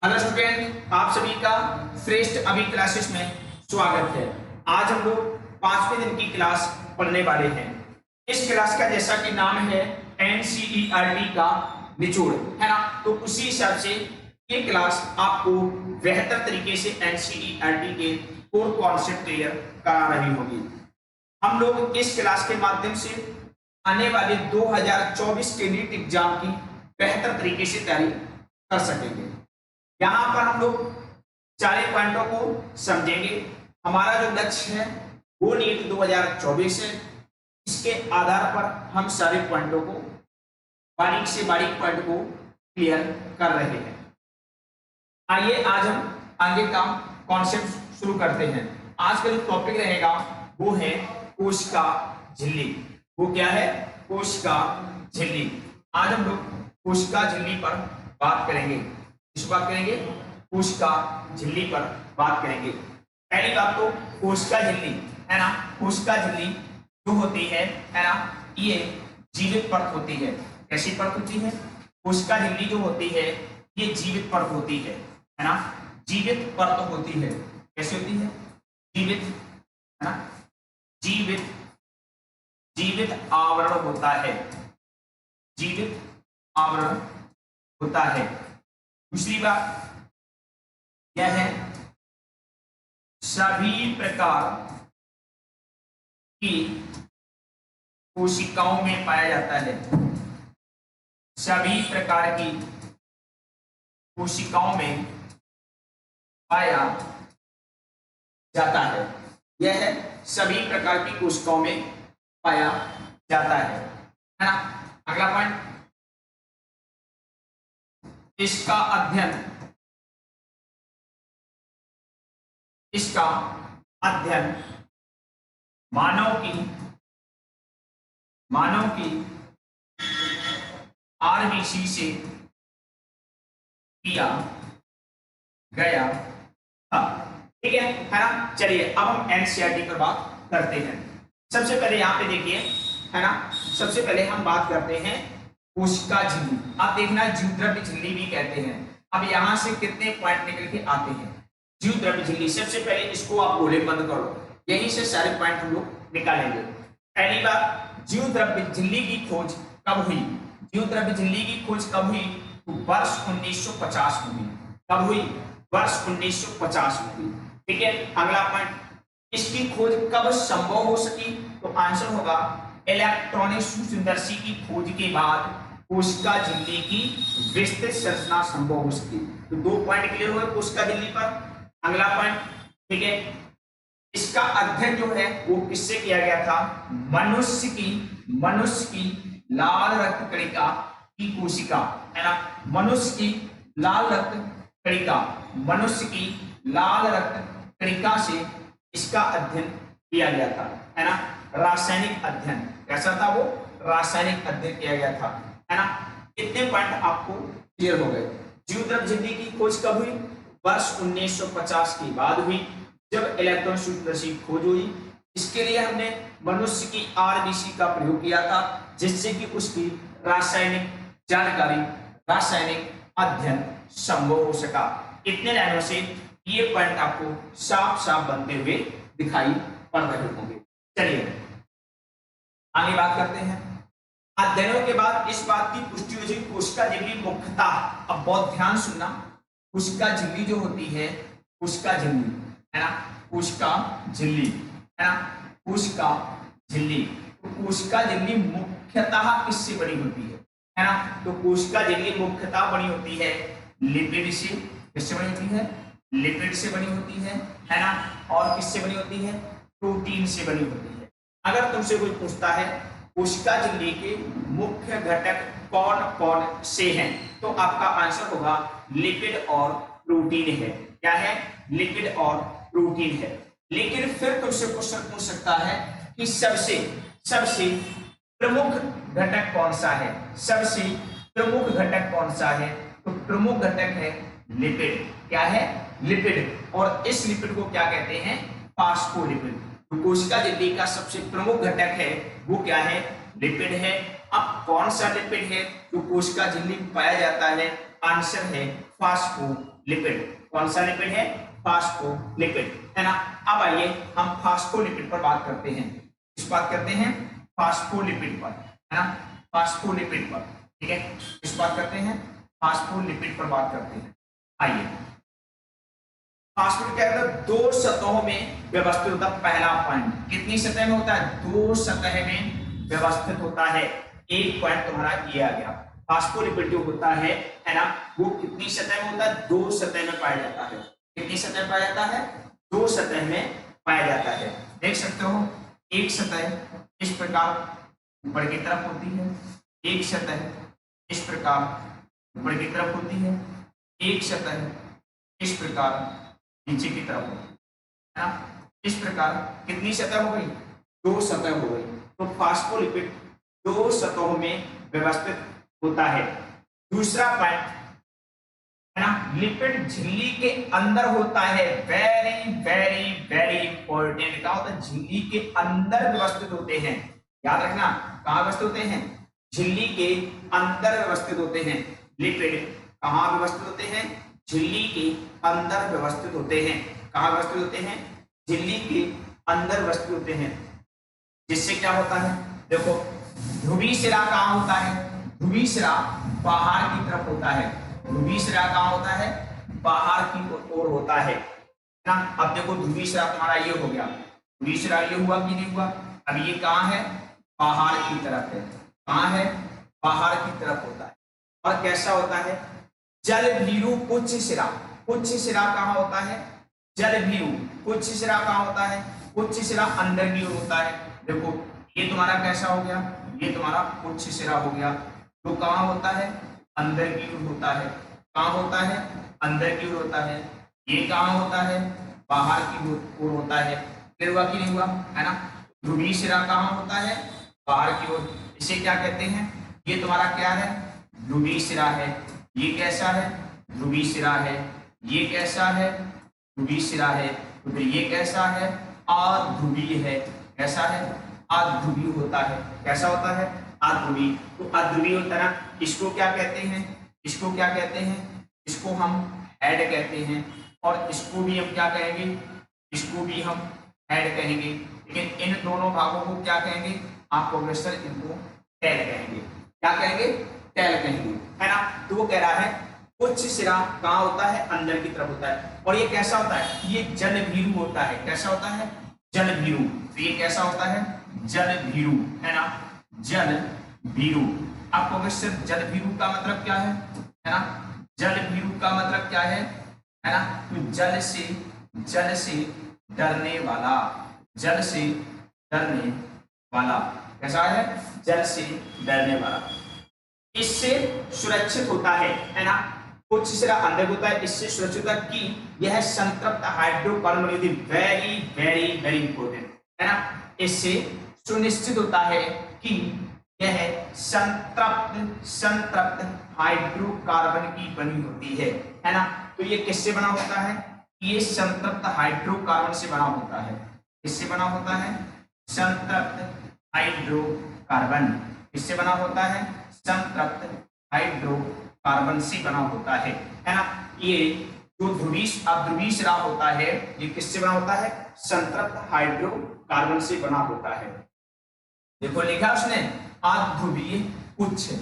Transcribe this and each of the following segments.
Hello student, आप सभी का श्रेष्ठ अभी क्लासेस में स्वागत है। आज हम लोग 5वें दिन की क्लास पढ़ने वाले हैं। इस क्लास का जैसा कि नाम है एनसीईआरटी का निचोड़, है ना। तो उसी हिसाब से ये क्लास आपको बेहतर तरीके से एनसीईआरटी के कोर कॉन्सेप्ट क्लियर करा रही होगी। हम लोग इस क्लास के माध्यम से आने वाले 2024 के नीट एग्जाम की बेहतर तरीके से तैयारी कर सकेंगे। यहाँ पर हम लोग सारे पॉइंटों को समझेंगे। हमारा जो लक्ष्य है वो नीट 2024 है। इसके आधार पर हम सारे पॉइंटों को बारीक से बारीक पॉइंट को क्लियर कर रहे हैं। आइए आज हम आगे का कॉन्सेप्ट शुरू करते हैं। आज का जो टॉपिक रहेगा वो है कोशिका झिल्ली। वो क्या है? कोशिका झिल्ली। आज हम लोग कोशिका झिल्ली पर बात करेंगे। इस बात करेंगे कोशिका झिल्ली पर बात करेंगे। पहली बात तो कोशिका झिल्ली, है ना। कोशिका झिल्ली जो होती है ना, ये जीवित परत होती है। कैसी परत होती है? कोशिका झिल्ली जो होती है ये जीवित परत होती है ना। जीवित परत होती है। कैसी होती है? जीवित, है ना। जीवित आवरण होता है। जीवित आवरण होता है। दूसरी बात यह है सभी प्रकार की कोशिकाओं में पाया जाता है। सभी प्रकार की कोशिकाओं में पाया जाता है। यह है सभी प्रकार की कोशिकाओं में पाया जाता है ना। अगला पॉइंट, इसका अध्ययन मानव की आरबीसी से किया गया था। ठीक है ना। चलिए अब हम एनसीईआरटी पर बात करते हैं। सबसे पहले यहाँ पे देखिए, है ना। सबसे पहले हम बात करते हैं कोशिका झिल्ली। आप देखना जीव द्रव्य झिल्ली भी कहते हैं। अब यहाँ से कितने पॉइंट निकल के आते हैं? जीव द्रव्य झिल्ली, सबसे पहले इसको आप गोले बंद करो, यहीं से सारे पॉइंट हम लोग निकालेंगे। पहली बात, जीव द्रव्य झिल्ली की खोज कब हुई? जीव द्रव्य झिल्ली की खोज कब हुई? तो वर्ष 1950 में हुई। कब हुई? वर्ष 1950 में हुई। ठीक है। अगला पॉइंट, इसकी खोज कब संभव हो सकी? तो आंसर होगा इलेक्ट्रॉनिक सूक्ष्मदर्शी की खोज के बाद कोशिका झिल्ली की विस्तृत संरचना संभव हो सकी। तो 2 पॉइंट क्लियर हुए कोशिका झिल्ली पर। अगला पॉइंट, ठीक है, इसका अध्ययन जो है वो किससे किया गया था? मनुष्य की लाल रक्त कणिका की कोशिका, है ना। मनुष्य की लाल रक्त कणिका से इसका अध्ययन किया गया था, है ना। रासायनिक अध्ययन, कैसा था वो? रासायनिक अध्ययन किया गया था, है ना। इतने पॉइंट आपको क्लियर हो गए। जीव द्रव्य झिल्ली की खोज कब हुई? वर्ष 1950 की बाद हुई, जब इलेक्ट्रॉन सूक्ष्मदर्शी की खोज हुई। इसके लिए हमने मनुष्य की आरबीसी का प्रयोग किया था, जिससे कि उसकी रासायनिक जानकारी, रासायनिक अध्ययन संभव हो सका। इतने लाइनों से ये पॉइंट आपको साफ साफ बनते हुए दिखाई पड़ रहे होंगे। चलिए आगे बात करते हैं। अध्ययनों के बाद इस बात की पुष्टि हुई कोशिका झिल्ली मुख्यतः, अब बहुत ध्यान सुनना, कोशिका झिल्ली जो होती है, कोशिका झिल्ली, है ना, कोशिका झिल्ली, है ना, कोशिका झिल्ली। तो कोशिका झिल्ली मुख्यतः किससे बनी होती है ना। तो कोशिका झिल्ली मुख्यतः बनी होती है लिपिड से। किससे बनी होती है? लिपिड से बनी होती है ना। और किससे बनी होती है? प्रोटीन से बनी होती है। अगर तुमसे कोई पूछता है कोशिका झिल्ली के मुख्य घटक कौन कौन से हैं, तो आपका आंसर होगा लिपिड और प्रोटीन है। क्या है? लिपिड और प्रोटीन है। लेकिन फिर तुमसे क्वेश्चन पूछ सकता है कि सबसे प्रमुख घटक कौन सा है? सबसे प्रमुख घटक कौन सा है? तो प्रमुख घटक है लिपिड। क्या है? लिपिड। और इस लिपिड को क्या कहते हैं? फास्फोलिपिड। तो कोशिका झिल्ली का सबसे प्रमुख घटक है वो क्या है? लिपिड है। अब कौन सा लिपिड है जो कोशिका झिल्ली में पाया जाता है? आंसर है फास्फोलिपिड। लिपिड। कौन सा लिपिड है? फास्फोलिपिड, है ना। अब आइए हम फास्फोलिपिड पर बात करते हैं। इस बात करते हैं फास्फोलिपिड पर, है ना, फास्फोलिपिड पर, ठीक है। इस बात करते हैं फास्फोलिपिड पर बात करते हैं। आइए, फास्फोलिपिड क्या होता है? दो सतहों में व्यवस्थित होता है। पहला पॉइंट कितनी सतह में होता है? दो सतह में व्यवस्थित होता है। एक पॉइंट तुम्हारा ये आ गया। फास्फोलिपिड जो होता है ना, वो कितनी सतह में होता है? दो सतह में पाया जाता है। कितनी सतह में पाया जाता है? दो सतह में पाया जाता है। देख सकते हो, एक सतह इस प्रकार ऊपर की तरफ होती है, एक सतह इस प्रकार ऊपर की तरफ होती है, एक सतह इस प्रकार नीचे की तरफ होती है ना। इस प्रकार कितनी सतह हो गई? दो सतह हो गई। तो फास्फोलिपिड दो सतहों में व्यवस्थित होता है। दूसरा पॉइंट है ना, लिपिड झिल्ली के अंदर होता है। Very very very important. क्या होता है? झिल्ली के अंदर व्यवस्थित होते हैं। याद रखना, कहां व्यवस्थित होते हैं? झिल्ली के अंदर व्यवस्थित होते हैं। लिपिड कहां व्यवस्थित होते हैं? झिल्ली के अंदर व्यवस्थित होते हैं। कहां व्यवस्थित होते हैं? झिल्ली के अंदर व्यवस्थित होते हैं। जिससे क्या होता है? देखो, ध्रुवीय सिरा कहां होता है? ध्रुवीय सिरा बाहर की तरफ होता है। ध्रुवीय सिरा कहां होता है? बाहर की ओर होता है ना। अब देखो, ध्रुवीय सिरा तुम्हारा ये हो गया। ध्रुवीय सिरा ये हुआ कि नहीं हुआ? अब ये कहां है? बाहर की तरफ है। कहां है? बाहर की तरफ होता है। और कैसा होता है? जल भीरु पुच्छ सिरा। पुच्छ सिरा कहां होता है? जल भीरु। पुच्छ सिरा कहां होता है? पुच्छ सिरा अंदर की ओर होता है। देखो, ये तुम्हारा कैसा हो गया? ये तुम्हारा पुच्छ सिरा हो गया। तो कहां होता है? अंदर की ओर होता है। कहां होता है? अंदर की ओर होता है। ये कहां होता है? बाहर की ओर होता है। फिर हुआ कि नहीं हुआ? है ना। ध्रुवीय सिरा कहां होता है? बाहर की ओर। इसे क्या कहते हैं? ये तुम्हारा क्या है? ध्रुवीय सिरा है। ये कैसा है? ध्रुवीय सिरा है। ये कैसा है? ध्रुवीय सिरा है। तो फिर ये कैसा है? अध्रुवीय है। कैसा है? अध्रुवीय होता है। कैसा होता है? अध्रुवीय। तो अध्रुवीय होता है ना। इसको क्या कहते हैं? इसको क्या कहते हैं? इसको हम हेड कहते हैं। और इसको भी हम क्या कहेंगे? इसको भी हम हेड कहेंगे। लेकिन इन दोनों भागों को क्या कहेंगे? आप प्रोफेसर इनको टेल कहेंगे। क्या कहेंगे? टेल कहेंगे, है ना। तो वो कह रहा है पुच्छ सिरा कहां होता है? अंदर की तरफ होता है। और ये कैसा होता है? ये जल भीरु होता है। कैसा होता है? जल भीरु। तो ये कैसा होता है? जल भीरु, है ना। जल भीरु। आपको अवश्य जल भीरु का मतलब क्या है ना। जल भीरु का मतलब क्या है ना। तो जल से डरने वाला। जल से डरने वाला। कैसा है? जल से डरने वाला। इससे सुरक्षित होता है ना। कुछ सिरा अंदर होता है। इससे सुरक्षित होता है कि यह संतृप्त हाइड्रोकार्बन यदि वेरी वेरी वेरी इंपॉर्टेंट, है ना। इससे सुनिश्चित होता है कि यह संतृप्त हाइड्रोकार्बन की बनी होती है ना। तो ये किससे बना होता है? ये संतृप्त हाइड्रोकार्बन से बना होता है। किससे बना होता है? संतृप्त हाइड्रोकार्बन। किससे बना होता है? संतृप्त हाइड्रोकार्बन से बना होता है ना। ये जो ध्रुवीय सिरा होता है, ये किससे बना होता है? संतृप्त हाइड्रोकार्बन से बना होता है। देखो लिखा उसने, अध्रुवीय पुच्छ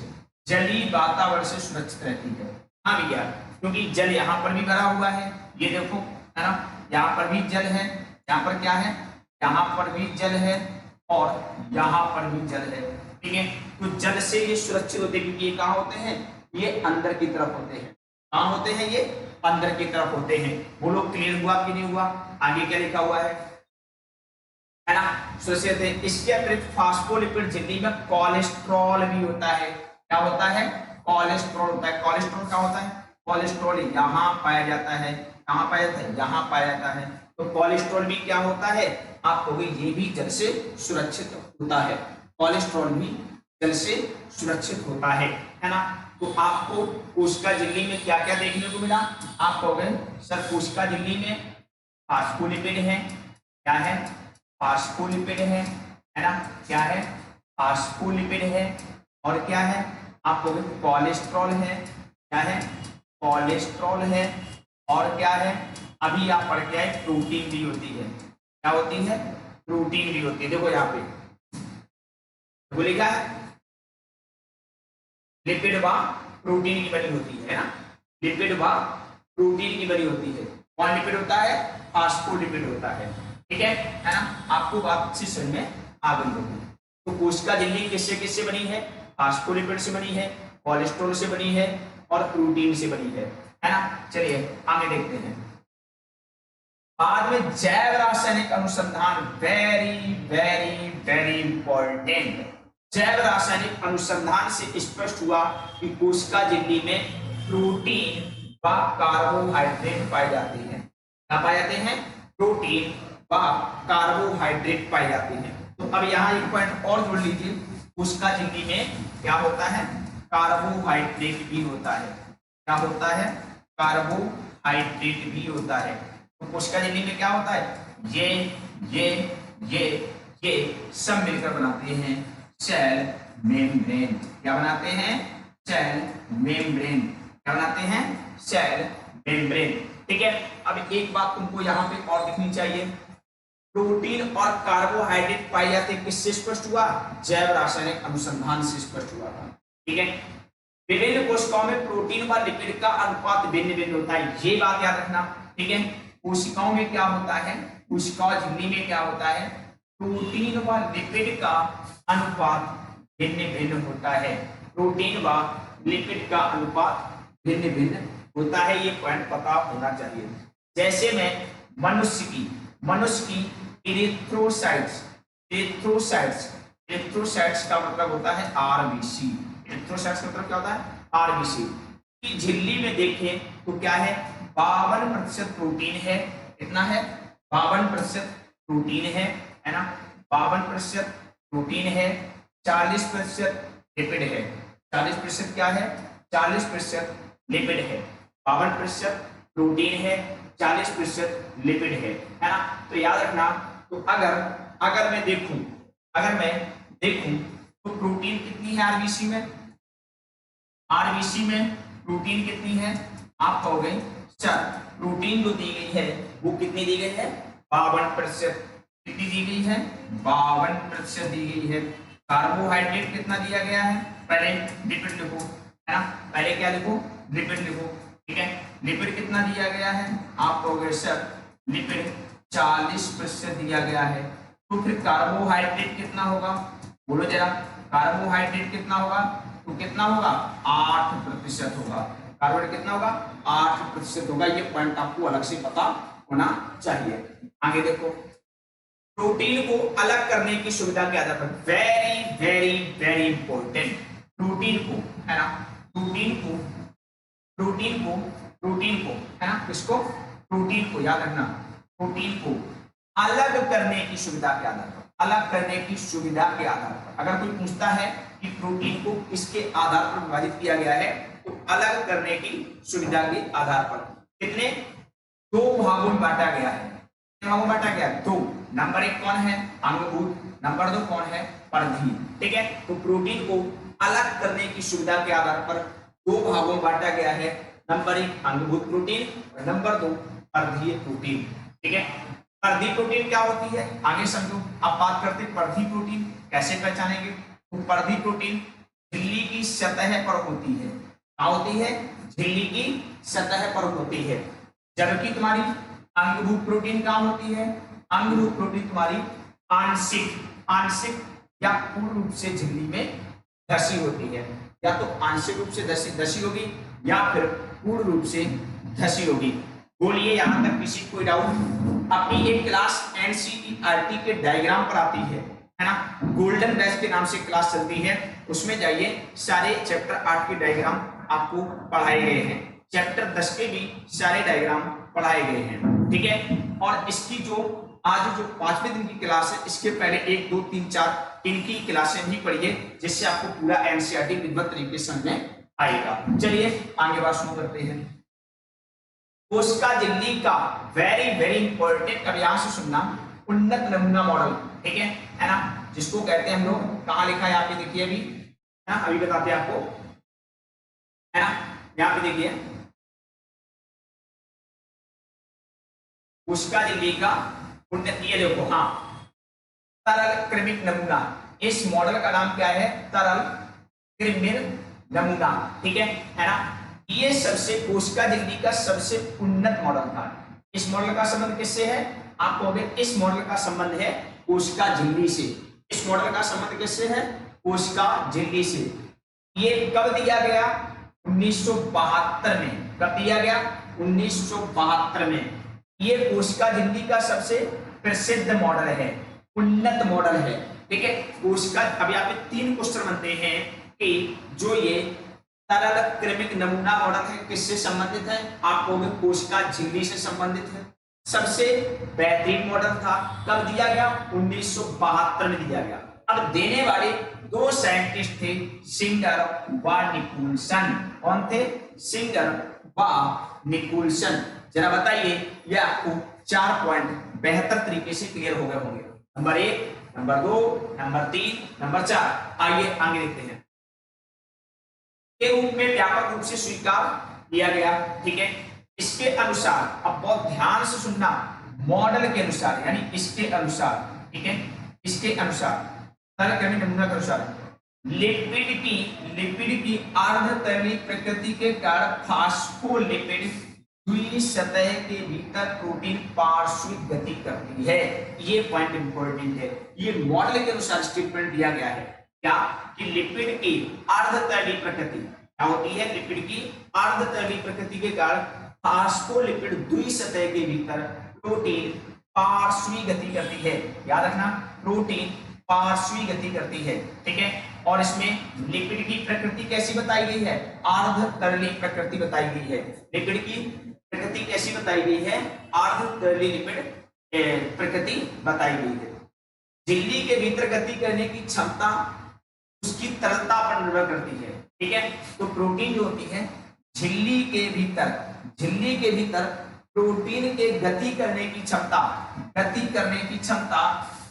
जलीय वातावरण से सुरक्षित रहती है। हाँ भैया, क्योंकि जल यहाँ पर भी भरा हुआ है। ये देखो, है ना, यहाँ पर भी जल है। यहाँ पर क्या है? यहाँ पर भी जल है और यहाँ पर भी जल है। ठीक है, तो जल से ये सुरक्षित होते हैं क्योंकि ये कहाँ होते हैं? ये अंदर की तरफ होते हैं। कहाँ होते हैं? ये अंदर की तरफ होते हैं। बोलो क्लियर हुआ कि नहीं हुआ? आगे क्या लिखा हुआ है ना। सुरक्षित है। इसके अतिरिक्त फास्फोलिपिड झिल्ली में कोलेस्ट्रॉल भी होता है। क्या होता है? कोलेस्ट्रॉल होता है। कोलेस्ट्रॉल क्या होता है? कोलेस्ट्रॉल यहाँ पाया जाता है। कहाँ पाया जाता है? यहाँ पाया जाता है। तो कोलेस्ट्रॉल भी क्या होता है? आप कहोगे ये भी जल से सुरक्षित होता है। कोलेस्ट्रॉल भी जल से सुरक्षित होता है ना। तो आपको कोशिका झिल्ली में क्या क्या देखने को मिला? आप कहोगे सर कोशिका झिल्ली में फास्फोलिपिड है। क्या है? फास्फोलिपिड है ना। क्या है? फास्फोलिपिड है। और क्या है? आप कहोगे कोलेस्ट्रॉल है। क्या है? कोलेस्ट्रॉल है। और क्या है, अभी आप पढ़ के आए प्रोटीन भी होती है। क्या होती है? प्रोटीन भी होती है। देखो यहाँ पे देखो लिखा है लिपिड व प्रोटीन की बनी होती है ना, लिपिड व प्रोटीन की बनी होती है। कौन लिपिड होता है? फास्फोलिपिड होता है। ठीक है ना, आपको बात अच्छी समझ में आ गई होगी। तो कोशिका झिल्ली किससे किससे बनी है? फास्फोलिपिड से बनी है, कोलेस्ट्रॉल से बनी है और प्रोटीन से बनी है ना। चलिए आगे देखते हैं। बाद में जैव रासायनिक अनुसंधान, वेरी वेरी वेरी इंपॉर्टेंट। जैव रासायनिक अनुसंधान से स्पष्ट हुआ कि कोशिका झिल्ली में प्रोटीन व कार्बोहाइड्रेट पाए जाते हैं। क्या पाए जाते हैं? प्रोटीन व कार्बोहाइड्रेट पाए जाते हैं। तो अब यहाँ एक पॉइंट और जोड़ लीजिए, कोशिका झिल्ली में क्या होता है? कार्बोहाइड्रेट भी होता है। क्या होता है? कार्बोहाइड्रेट भी होता है। तो कोशिका झिल्ली में क्या होता है? ये सब मिलकर बनाते हैं सेल मेम्ब्रेन। क्या बनाते हैं? Cell membrane. क्या बनाते हैं? Cell membrane. ठीक है, अब एक बात तुमको यहाँ पे और दिखनी चाहिए, प्रोटीन और कार्बोहाइड्रेट पाए जाते किससे स्पष्ट हुआ? जैव रासायनिक अनुसंधान से स्पष्ट हुआ था। ठीक है, विभिन्न कोशिकाओं में प्रोटीन व लिपिड का अनुपात भिन्न भिन्न होता है, ये बात याद रखना। ठीक है, कोशिकाओं में क्या होता है? कोशिका झिल्ली में क्या होता है? प्रोटीन व लिपिड का अनुपात भिन्न भिन्न होता है। प्रोटीन व लिपिड का अनुपात भिन्न भिन्न होता है, ये पॉइंट पता होना चाहिए। जैसे मैं मनुष्य की इरिथ्रोसाइट्स का मतलब होता है आरबीसी। इरिथ्रोसाइट्स का मतलब क्या होता है? आरबीसी। की झिल्ली में देखें तो क्या है? 52% प्रोटीन है। कितना है? 52% प्रोटीन है ना। 52% प्रोटीन है, 40% लिपिड है। 40% क्या है? 40% लिपिड है। 52% प्रोटीन है, 40% लिपिड है ना। तो याद रखना, तो अगर मैं देखूं तो प्रोटीन कितनी है आरबीसी में? आरबीसी में प्रोटीन कितनी है? आप कहोगे सर प्रोटीन जो दी गई है वो कितनी दी गई है? 52%। कितनी दी गई है? 52% दी गई है। कार्बोहाइड्रेट कितना दिया गया है? पहले लिपिड लिखो, है ना। पहले क्या लिखो? लिपिड लिखो। ठीक है, लिपिड कितना दिया गया है? आप कहोगे सर लिपिड 40% दिया गया है। तो फिर कार्बोहाइड्रेट कितना होगा? बोलो जरा, कार्बोहाइड्रेट कितना होगा? तो कितना होगा? 8% होगा। कार्बोहाइड्रेट कितना होगा? 8% होगा। ये पॉइंट आपको अलग से पता होना चाहिए। आगे देखो, प्रोटीन को अलग करने की सुविधा के आधार पर, very very very important, protein को, है ना, प्रोटीन को है ना, किसको? प्रोटीन को, याद रखना, प्रोटीन को अलग करने की सुविधा के आधार पर, अलग करने की सुविधा के आधार पर अगर कोई पूछता है कि प्रोटीन को किसके आधार पर विभाजित किया गया है, तो अलग करने की सुविधा के आधार पर। कितने? 2 भागों में बांटा गया है। कितने भागों में बांटा गया? 2। नंबर 1 कौन है? अंगभूत। नंबर 2 कौन है? परधीय। ठीक है, तो प्रोटीन को अलग करने की सुविधा के आधार पर 2 भागों में बांटा गया है। नंबर 1 अंगभूत प्रोटीन और नंबर 2 परधीय प्रोटीन। ठीक है, परधीय प्रोटीन क्या होती है आगे समझो। अब बात करते हैं परधीय प्रोटीन कैसे पहचानेंगे। तो परधीय प्रोटीन झिल्ली की सतह पर होती है। क्या होती है? झिल्ली की सतह पर होती है। जबकि तुम्हारी अंगभूत प्रोटीन क्या होती है? अंगभूत प्रोटीन तुम्हारी आंशिक या पूर्ण रूप से झिल्ली में धसी होती है। या तो आंशिक रूप से धसी होगी या फिर पूर्ण रूप से धसी होगी। बोलिए यहां तक किसी कोई डाउट? अपनी एक क्लास एनसीईआरटी के डायग्राम पर आती है ना, गोल्डन बैच के नाम से क्लास चलती है, उसमें जाइए, सारे चैप्टर 8 के डायग्राम आपको पढ़ाए गए हैं। चैप्टर 10 के भी सारे डायग्राम पढ़ाए गए हैं। ठीक है, और इसकी जो आज जो 5वें दिन की क्लास है, इसके पहले 1 2 3 4 इनकी क्लासें भी पढ़िए, जिससे आपको पूरा एनसीईआरटी विधिवत तरीके से समझ में आएगा। चलिए आगे बात शुरू करते हैं। कोशिका झिल्ली का वेरी वेरी इंपॉर्टेंट, अब यहां से सुनना, उन्नत नमूना मॉडल। ठीक है ना, जिसको कहते हैं हम लोग, कहां लिखा है यहाँ पे देखिए, अभी है ना, अभी बताते हैं आपको, है ना, यहाँ पे देखिए कोशिका झिल्ली का उन्नत, ये देखो, हाँ, तरल कृमिक नमूना, इस मॉडल का नाम क्या है? तरल कृमिक नमूना, ठीक है ना? ये सबसे कोशिका झिल्ली का सबसे उन्नत मॉडल था। इस मॉडल का संबंध किससे है? आप कहोगे इस मॉडल का संबंध है कोशिका झिल्ली से। इस मॉडल का संबंध किससे है? कोशिका झिल्ली से। ये कब दिया गया? 1972 में। कब दिया गया? 1972 में। ये कोशिका झिल्ली का सबसे प्रसिद्ध मॉडल है, उन्नत मॉडल है, ठीक है। कोशिका, अभी आप 3 क्वेश्चन बनते हैं कि जो ये तरल कृमिक नमूना मॉडल है किससे संबंधित है? आपको कोशिका झिल्ली से संबंधित है। सबसे बेहतरीन मॉडल था। कब दिया गया? 1972 में दिया गया। अब देने वाले 2 साइंटिस्ट थे, सिंगर व निकोलसन। कौन थे? सिंगर व निकोलसन। जरा बताइए, ये आपको 4 पॉइंट बेहतर तरीके से क्लियर हो गए होंगे। Number 1, number 2, number 3, number 4। आइए आगे देखते हैं। के रूप में व्यापक रूप से स्वीकार किया गया, ठीक है। इसके अनुसार, अब बहुत ध्यान से सुनना, मॉडल के अनुसार, यानी इसके अनुसार, ठीक है, इसके अनुसार, तरल कृमिक नमूना के अनुसार लिपिड की अर्धतरली प्रकृति के कारण फास्फोलिपिड द्विसतह के भीतर प्रोटीन पार्श्विक गति करती है। ये पॉइंट इंपॉर्टेंट है। ये मॉडल के अनुसार स्टेटमेंट दिया गया है क्या? कि लिपिड की अर्धतरली प्रकृति क्या होती है? लिपिड की अर्धतरली प्रकृति के कारण फास्फोलिपिड द्विसतह के भीतर प्रोटीन पार्श्वी गति करती है। याद रखना, प्रोटीन पार्श्वी गति करती है, ठीक है। और इसमें लिपिड की प्रकृति कैसी बताई गई है? अर्धतरली प्रकृति बताई गई है। लिपिड की प्रकृति कैसी बताई गई है? अर्धतरली लिपिड प्रकृति बताई गई है। झिल्ली के भीतर गति करने की क्षमता उसकी तरलता पर निर्भर करती है, ठीक है। तो प्रोटीन जो होती है झिल्ली के भीतर प्रोटीन के गति करने की क्षमता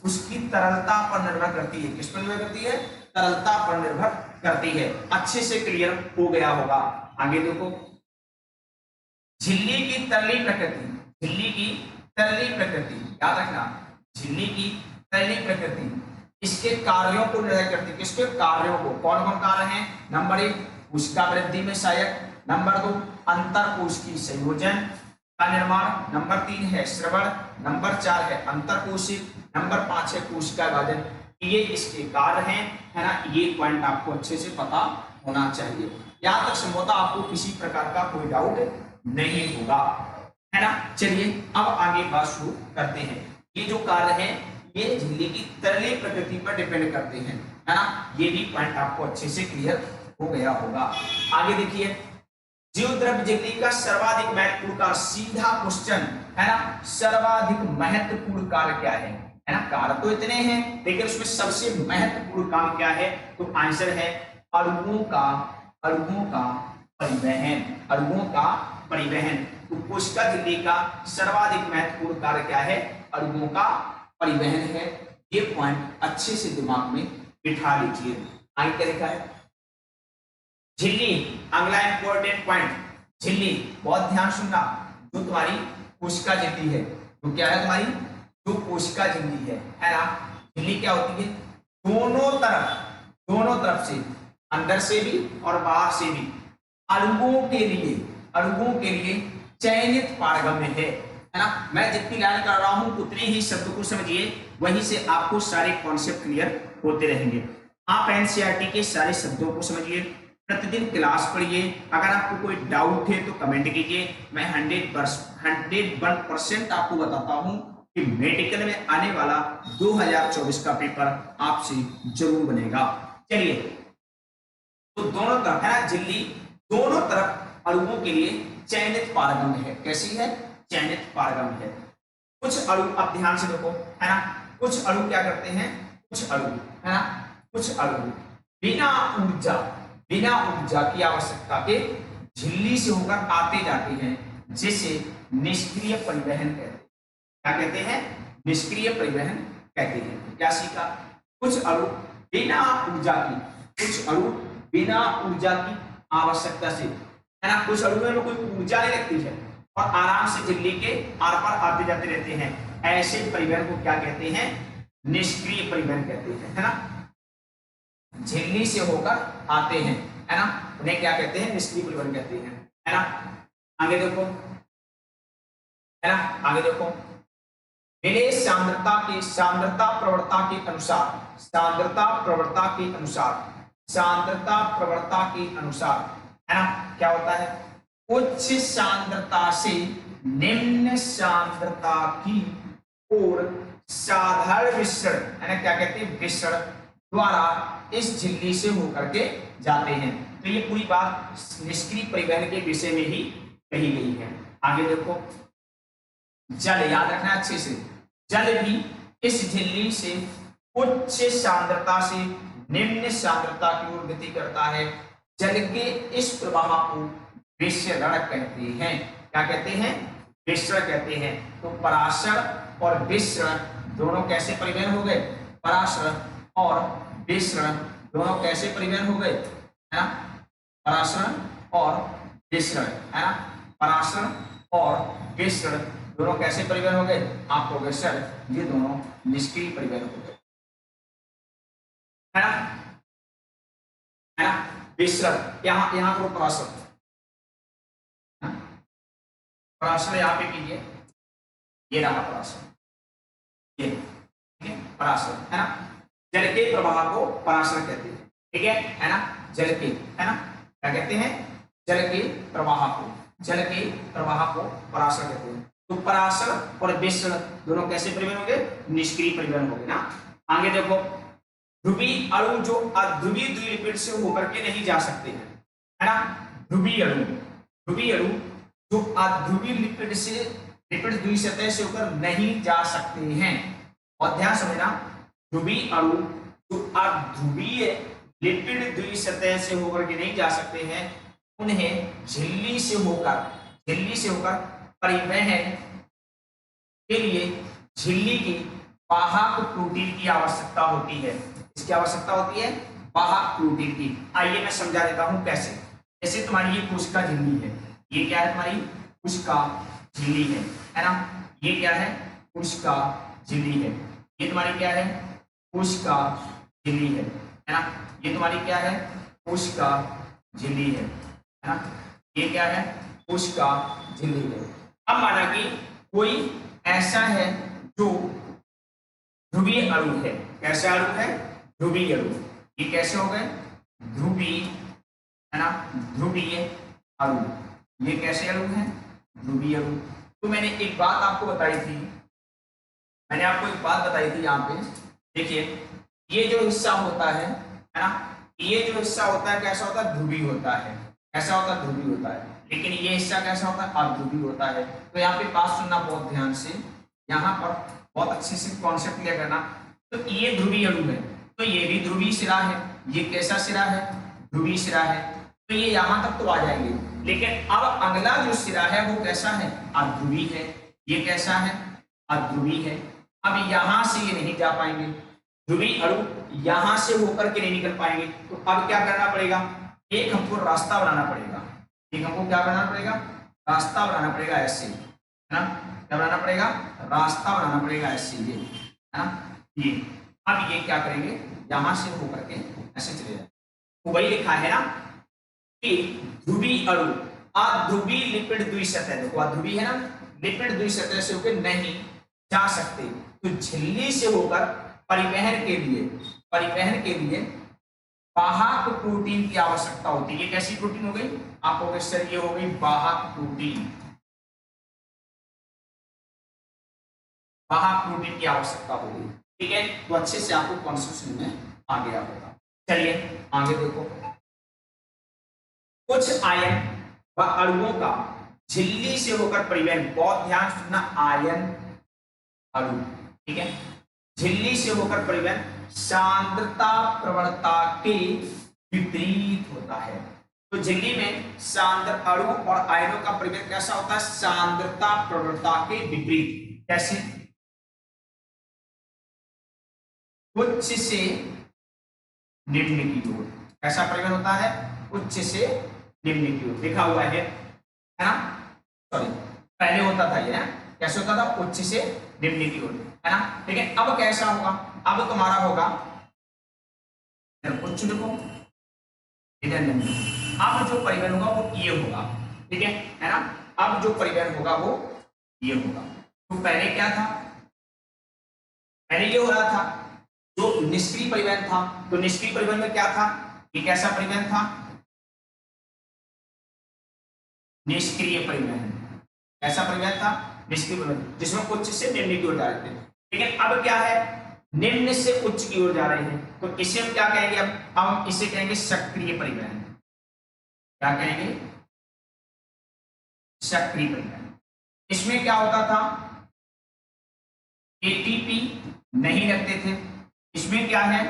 उसकी तरलता पर निर्भर करती है। किस पर निर्भर करती है? तरलता पर निर्भर करती है। अच्छे से क्लियर हो गया होगा। आगे देखो, झिल्ली की तरली प्रकृति, याद रखना, झिल्ली की तरली प्रकृति इसके कार्यों को निर्धारित करती है। किसके कार्यों को? कौन कौन कार्य हैं? नंबर 1, कोशिका वृद्धि में सहायक। नंबर 2, अंतरकोशिकीय संयोजन का निर्माण। नंबर 3 है श्रवण। नंबर 4 है अंतरकोशिक। नंबर 5 है कोशिका विभाजन। ये इसके कार्य हैं, है ना। ये पॉइंट आपको अच्छे से पता होना चाहिए। यहाँ तक संभवतः आपको किसी प्रकार का कोई डाउट नहीं होगा, है ना। चलिए अब आगे बात शुरू करते हैं। ये जो कार्य है ये झिल्ली की तरली प्रकृति पर डिपेंड करते हैं, है ना। ये भी पॉइंट आपको अच्छे से क्लियर हो गया होगा। आगे देखिए, जीवद्रव्य झिल्ली का सर्वाधिक महत्वपूर्ण कार्य, सीधा क्वेश्चन, है ना। सर्वाधिक महत्वपूर्ण कार्य क्या है ना। कार्य तो इतने हैं, लेकिन उसमें सबसे महत्वपूर्ण काम क्या है? तो आंसर है अणुओं का परिवहन। तो कोशिका झिल्ली का सर्वाधिक महत्वपूर्ण कार्य क्या है? अणुओं का परिवहन है। ये पॉइंट अच्छे से दिमाग में बिठा लीजिए। आगे क्या लिखा है? झिल्ली, अगला इंपॉर्टेंट पॉइंट, झिल्ली, बहुत ध्यान सुनना। जो तुम्हारी कोशिका झिल्ली है, तो क्या है तुम्हारी जो कोशिका झिल्ली है ना। झिल्ली क्या होती है? दोनों तरफ से, अंदर से भी और बाहर से भी अणुओं के लिए चयनित पारगम्य है ना। मैं जितनी लाइन कर रहा हूं उतने ही शब्द को समझिए, वहीं से आपको सारे कॉन्सेप्ट क्लियर होते रहेंगे। आप एनसीईआरटी के सारे शब्दों को समझिए, प्रतिदिन क्लास पढ़िए। अगर आपको कोई डाउट है तो कमेंट कीजिए। मैं 101% आपको बताता हूं कि मेडिकल में आने वाला 2024 का पेपर आपसे जरूर बनेगा। चलिए, तो दोनों तरफ, है ना, झिल्ली दोनों तरफ अणुओं के लिए चयनित पारगम्य है। कैसी है? चयनित पारगम्य है। कुछ अणु, अब ध्यान से देखो, है ना, कुछ अणु क्या करते हैं? कुछ अणु बिना ऊर्जा की आवश्यकता के झिल्ली से होकर आते जाते हैं, जिसे निष्क्रिय परिवहन कहते हैं। क्या कहते हैं? निष्क्रिय परिवहन कहते हैं। क्या सीखा? कुछ अणु बिना ऊर्जा की आवश्यकता से, है ना। कुछ अणुओं में कोई ऊर्जा नहीं लगती है, और आराम से झिल्ली के आर पार आते जाते रहते हैं, ऐसे परिवहन को क्या कहते हैं? निष्क्रिय परिवहन कहते हैं, है ना। झिल्ली से होकर आते हैं, है ना, उन्हें क्या कहते हैं? निष्क्रिय परिवहन कहते हैं, है ना। आगे देखो, है ना, आगे देखो, विलेय सांद्रता प्रवणता के अनुसार, सांद्रता प्रवणता के अनुसार, सांद्रता प्रवणता के अनुसार, है ना, क्या होता है? उच्च सांद्रता से निम्न सांद्रता की ओर साधारण विसरण, है ना, क्या कहते हैं? विसरण द्वारा इस झिल्ली से होकर के जाते हैं। तो ये पूरी बात निष्क्रिय परिवहन के विषय में ही कही गई है। आगे देखो, जल, याद रखना अच्छे से, जल भी इस झिल्ली से उच्च सांद्रता से निम्न सांद्रता की ओर गति करता है। जल के इस प्रवाह को विसरण कहते हैं। क्या कहते हैं? विसरण कहते हैं। तो परासरण और विसरण दोनों कैसे परिवहन हो गए? परासरण और विसरण दोनों कैसे परिवहन हो गए? है ना, परासरण और विसरण, है ना, परासरण और विसरण दोनों कैसे परिवहन हो गए? आपको हो गए सर, ये दोनों निष्क्रिय परिवहन हो गए, है ना, है ना। विसरण यहां करो, परासरण, परासरण यहाँ पे कीजिए, ये रहा परासरण, ये ठीक है, परासरण, है ना। जल के प्रवाह को परासरण कहते हैं, ठीक है ना। जल के, है ना, क्या कहते हैं? जल के प्रवाह को, जल के प्रवाह को परासरण कहते हैं। तो परासरण और विसरण दोनों कैसे परिवहन हो गए? निष्क्रिय परिवहन हो गए ना। आगे देखो, ध्रुवीय अणु जो अध्रुवीय द्विलिपिड से होकर के नहीं जा सकते हैं, है ना। ध्रुवीय अणु जो अध्रुवीय लिपिड से, लिपिड द्विसतह से होकर नहीं जा सकते हैं। और ध्यान समझना, ध्रुवीय अणु जो अध्रुवीय लिपिड द्विसतह से होकर के नहीं जा सकते हैं, उन्हें झिल्ली से होकर परिवहन के लिए झिल्ली की वाहक प्रोटीन की आवश्यकता होती है। इसकी आवश्यकता होती है वाहक प्रोटीन की। आइए मैं समझा देता हूं कैसे। जैसे तुम्हारी ये कोशिका झिल्ली है, ये क्या है? तुम्हारी कोशिका झिल्ली है ना। ये क्या है? कोशिका झिल्ली है। ये तुम्हारी क्या है? कोशिका झिल्ली है ना। ये तुम्हारी क्या है? कोशिका झिल्ली है ना। ये क्या है? कोशिका झिल्ली है। अब माना कि कोई ऐसा है जो ध्रुवीय अणु है। कैसा अणु है? ध्रुवीय अणु। ये कैसे हो गए? ध्रुवीय, है ना, ध्रुवीय अणु। ये कैसे अणु है? ध्रुवीय अणु। तो मैंने एक बात आपको बताई थी, यहाँ पे देखिए, ये जो हिस्सा होता है ना, ये जो हिस्सा होता है कैसा होता है? ध्रुवीय होता है। कैसा होता है? ध्रुवीय होता है। लेकिन ये हिस्सा कैसा होता है? अध्रुवीय होता है। तो यहाँ पे बात सुनना बहुत ध्यान से, यहाँ पर बहुत अच्छे से कॉन्सेप्ट क्लियर करना। तो ये ध्रुवीय अणु है, तो ये भी ध्रुवीय सिरा है। ये कैसा सिरा है? ध्रुवीय सिरा है। तो ये यहाँ तक तो आ जाएंगे, लेकिन अब अगला जो सिरा है वो कैसा है? अध्रुवीय है। ये कैसा है? अध्रुवीय है। अब यहां से ये नहीं जा पाएंगे, ध्रुवीय अणु यहां से होकर के नहीं निकल पाएंगे। तो अब क्या करना पड़ेगा? एक हमको रास्ता बनाना पड़ेगा। एक हमको क्या बनाना पड़ेगा? रास्ता बनाना पड़ेगा ऐसे, है ना। क्या बनाना पड़ेगा? रास्ता बनाना पड़ेगा ऐसे, ये, है ना, ये। अब ये क्या करेंगे? यहां से होकर के ऐसे चले जाए। तो वही लिखा है ना कि ध्रुवीय अणु अध्रुवीय लिपिड द्विसतह, देखो अध्रुवीय है ना, लिपिड द्विसतह से होकर नहीं जा सकते। तो झिल्ली से होकर परिवहन के लिए वाहक प्रोटीन की आवश्यकता होती है। ये कैसी प्रोटीन हो गई? आप हो गए सर, ये हो गई वाहक प्रोटीन। वाहक प्रोटीन की आवश्यकता होगी, ठीक है। तो अच्छे से आपको कॉन्सेप्ट में आ गया होगा। चलिए आगे देखो, कुछ आयन व अणुओं का झिल्ली से होकर परिवहन, बहुत ध्यान सुनना, आयन अणु, ठीक है, झिल्ली से होकर परिवहन सांद्रता प्रवणता के विपरीत होता है। तो झिल्ली में सांद्र अणु और आयनों का परिवहन कैसा होता है? सांद्रता प्रवणता के विपरीत। कैसे? उच्च से निम्न की ओर। कैसा परिवहन होता है? उच्च से निम्न की ओर। लिखा हुआ है ना, सॉरी, पहले होता था ये, कैसे होता था, उच्च से निम्न की ओर, है ना। लेकिन अब कैसा होगा, अब तुम्हारा होगा, इधर उच्च लिखो इधर निम्न, अब जो परिवहन होगा वो ये होगा, ठीक है ना। अब जो परिवहन होगा वो ये होगा। तो पहले क्या था, पहले ये हो रहा था जो निष्क्रिय परिवहन था, तो निष्क्रिय परिवहन में क्या था, ये कैसा परिवहन था, निष्क्रिय परिवहन, ऐसा परिवहन था निष्क्रिय परिवहन, जिसमें उच्च से निम्न की ओर जा रहे थे। लेकिन अब क्या है, निम्न से उच्च की ओर जा रहे हैं, तो इसे हम क्या कहेंगे, अब हम इसे कहेंगे सक्रिय परिवहन। क्या कहेंगे, सक्रिय परिवहन। इसमें क्या होता था, एटीपी नहीं रखते थे, इसमें क्या है,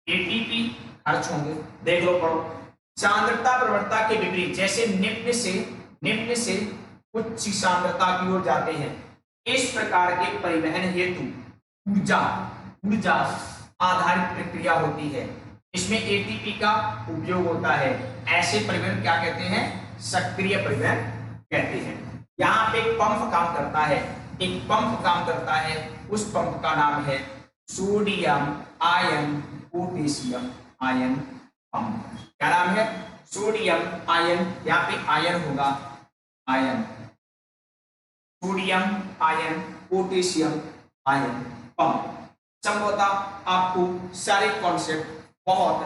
एटीपी खर्च होंगे। देख लो, पढ़ो, सांद्रता प्रवणता के विपरीत, जैसे निम्न से उच्च सांद्रता की ओर जाते हैं, इस प्रकार के परिवहन हेतु ऊर्जा आधारित प्रक्रिया होती है, इसमें एटीपी का उपयोग होता है। ऐसे परिवहन क्या कहते हैं, सक्रिय परिवहन कहते हैं। यहाँ पे एक पंप काम करता है, एक पंप काम करता है, उस पंप का नाम है sodium ion potassium ion pump. क्या नाम है, सोडियम आयन, यहाँ पे आयन होगा, ion, sodium ion potassium ion pump. संभवतः आपको सारे कॉन्सेप्ट बहुत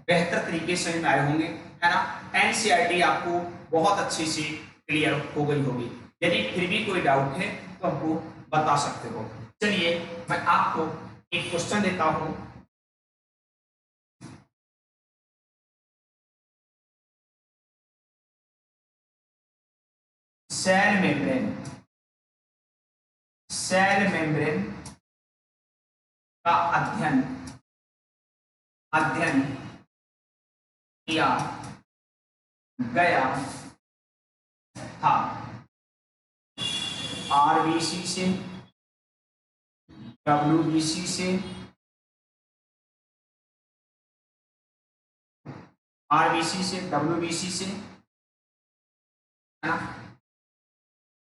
बेहतर तरीके से समझ आए होंगे, है ना। एनसीईआरटी आपको बहुत अच्छे से क्लियर हो गई होगी। यदि फिर भी कोई डाउट है तो हमको बता सकते हो। चलिए मैं आपको एक क्वेश्चन देता हूं, सेल मेम्ब्रेन का अध्ययन किया गया था आरबीसी से, डब्ल्यूबीसी से, डब्ल्यूबीसी से, है ना,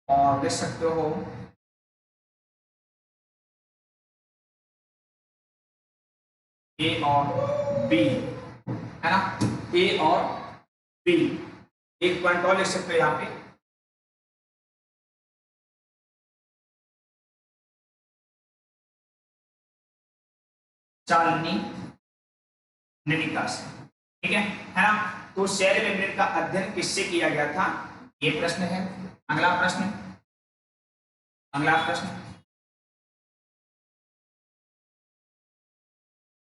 और देख सकते हो ए और बी, है ना, ए और बी। एक पॉइंट और लिख सकते हो यहाँ पे, चालनी निलिका से, ठीक है ना। तो सेल मेम्ब्रेन का अध्ययन किससे किया गया था, ये प्रश्न है। अगला प्रश्न,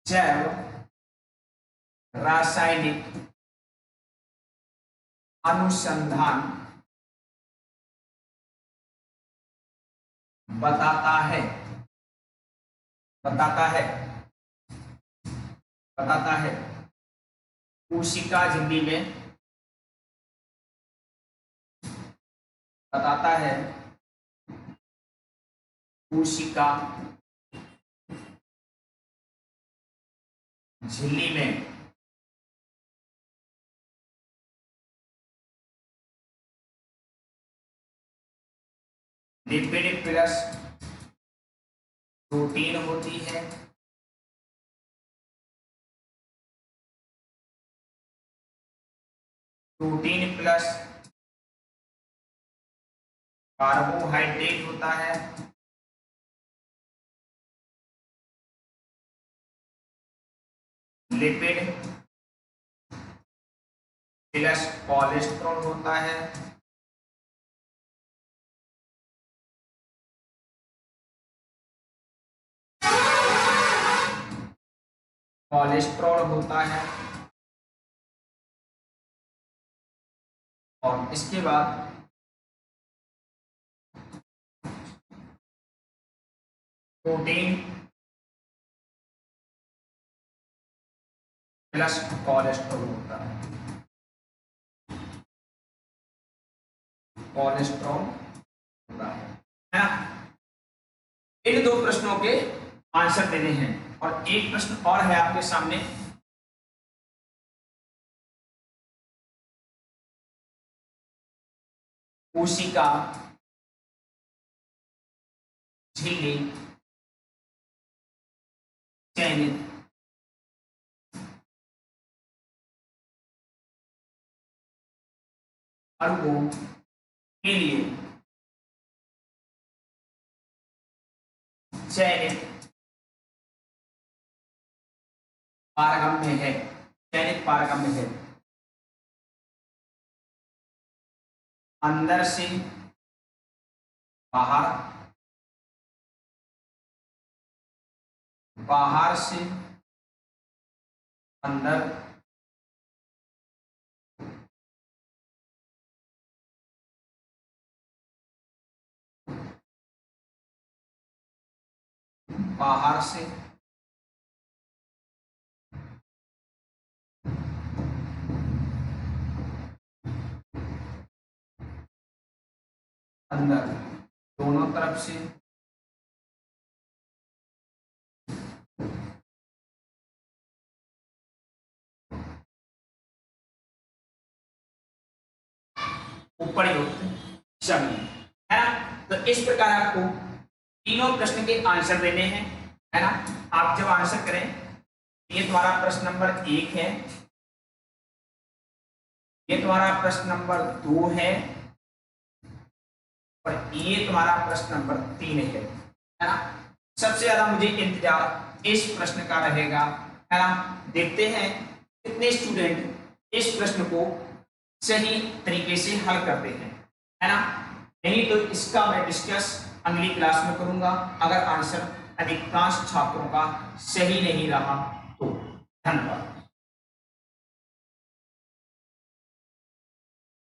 जैव रासायनिक अनुसंधान बताता है कोशिका झिल्ली में, बताता है कोशिका झिल्ली में लिपिड प्लस प्रोटीन होती है, प्रोटीन प्लस कार्बोहाइड्रेट होता है, लिपिड प्लस कोलेस्ट्रॉल होता है, और इसके बाद प्रोटीन प्लस कोलेस्ट्रॉल होता है, है ना। इन दो प्रश्नों के आंसर देने हैं, और एक प्रश्न और है आपके सामने, कोशिका झिल्ली चयनित अणुओं के लिए चयनित पारगम्य है, चयनित पारगम्य है। अंदर से बाहर, बाहर से अंदर, बाहर से अंदर, दोनों तरफ से उपयुक्त शब्द, है ना। तो इस प्रकार आपको तीनों प्रश्न के आंसर देने हैं, है ना। आप जब आंसर करें, ये तुम्हारा प्रश्न नंबर 1 है, ये तुम्हारा प्रश्न नंबर 2 है और ये तुम्हारा प्रश्न नंबर 3 है ना। सबसे ज्यादा मुझे इंतजार इस प्रश्न का रहेगा, है ना। देखते हैं कितने स्टूडेंट इस प्रश्न को सही तरीके से हल करते हैं, है ना। नहीं तो इसका मैं डिस्कस अगली क्लास में करूंगा, अगर आंसर अधिकांश छात्रों का सही नहीं रहा तो। धन्यवाद।